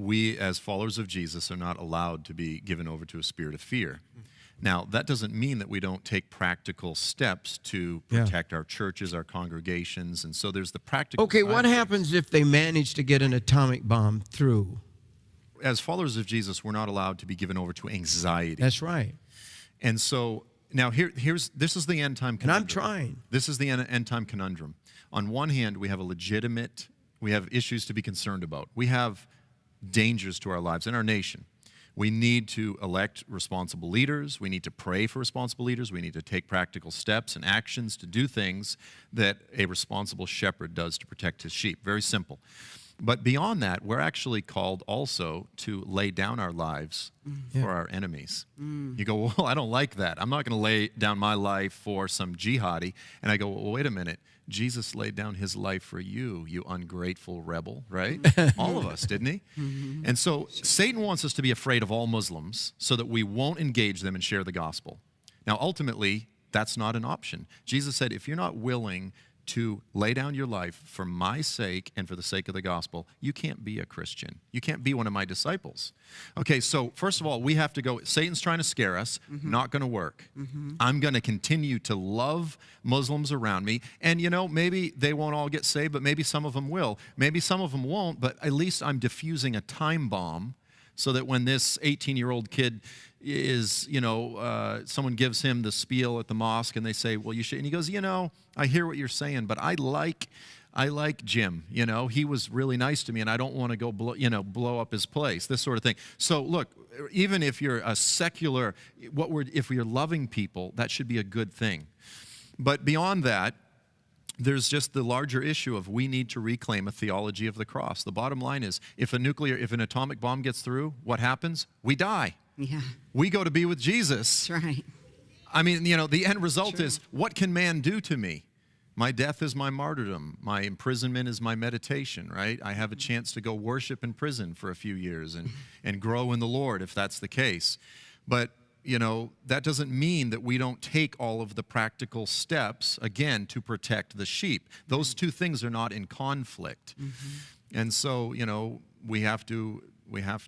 we, as followers of Jesus, are not allowed to be given over to a spirit of fear. Now, that doesn't mean that we don't take practical steps to protect our churches, our congregations, and so there's the practical Okay, side what of happens if they manage to get an atomic bomb through? As followers of Jesus, we're not allowed to be given over to anxiety. That's right. And so now this is the end time conundrum. And I'm trying. This is the end time conundrum. On one hand, we have we have issues to be concerned about. We have dangers to our lives and our nation. We need to elect responsible leaders. We need to pray for responsible leaders. We need to take practical steps and actions to do things that a responsible shepherd does to protect his sheep. Very simple. But beyond that, we're actually called also to lay down our lives for our enemies. You go, well, I don't like that. I'm not going to lay down my life for some jihadi. And I go, well, wait a minute. Jesus laid down his life for you, you ungrateful rebel, right? All of us, didn't he? And so Satan wants us to be afraid of all Muslims so that we won't engage them and share the gospel. Now, ultimately, that's not an option. Jesus said, if you're not willing to lay down your life for my sake and for the sake of the gospel, you can't be a Christian. You can't be one of my disciples. Okay, so first of all, we have to go, Satan's trying to scare us, not going to work. I'm going to continue to love Muslims around me, and maybe they won't all get saved, but maybe some of them will. Maybe some of them won't, but at least I'm diffusing a time bomb so that when this 18-year-old kid is, someone gives him the spiel at the mosque and they say, well, you should, and he goes, I hear what you're saying, but I like Jim, he was really nice to me and I don't want to go blow up his place, this sort of thing. So look, even if you're a secular, if you're loving people, that should be a good thing. But beyond that, there's just the larger issue of we need to reclaim a theology of the cross. The bottom line is, if an atomic bomb gets through, what happens? We die. Yeah. We go to be with Jesus. That's right. I mean, the end result is, what can man do to me? My death is my martyrdom. My imprisonment is my meditation, right? I have a chance to go worship in prison for a few years and grow in the Lord if that's the case. But that doesn't mean that we don't take all of the practical steps, again, to protect the sheep. Those two things are not in conflict. And so, we have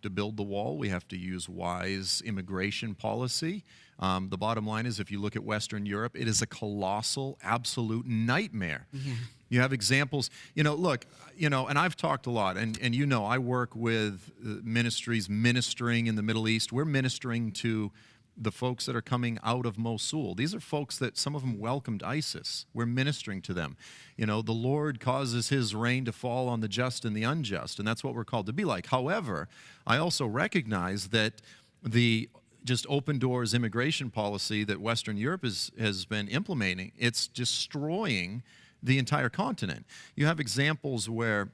to build the wall. We have to use wise immigration policy. The bottom line is, if you look at Western Europe, it is a colossal, absolute nightmare. Yeah. You have examples, look, and I've talked a lot, and I work with ministries ministering in the Middle East. We're ministering to the folks that are coming out of Mosul. These are folks that some of them welcomed ISIS. We're ministering to them. The Lord causes his rain to fall on the just and the unjust, and that's what we're called to be like. However, I also recognize that the just open doors immigration policy that Western Europe has been implementing, it's destroying the entire continent. You have examples where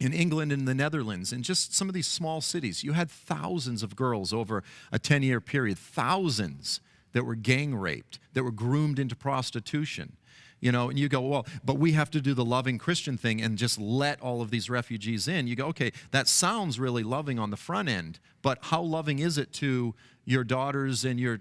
in England and the Netherlands, in just some of these small cities, you had thousands of girls over a 10-year period, thousands that were gang raped, that were groomed into prostitution. And you go, well, but we have to do the loving Christian thing and just let all of these refugees in. You go, okay, that sounds really loving on the front end, but how loving is it to your daughters and your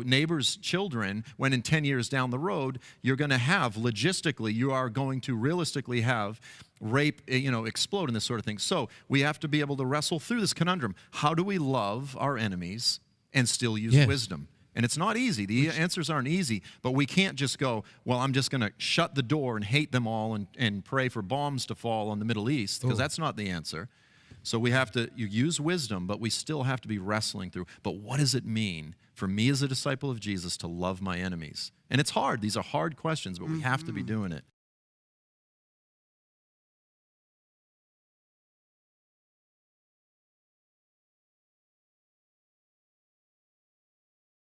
neighbors' children when in 10 years down the road, you're going to have, logistically, you are going to realistically have rape, explode and this sort of thing. So we have to be able to wrestle through this conundrum. How do we love our enemies and still use wisdom? And it's not easy. The answers aren't easy, but we can't just go, well, I'm just going to shut the door and hate them all and pray for bombs to fall on the Middle East, because that's not the answer. So we have to use wisdom, but we still have to be wrestling through. But what does it mean for me as a disciple of Jesus to love my enemies? And it's hard. These are hard questions, but we have to be doing it.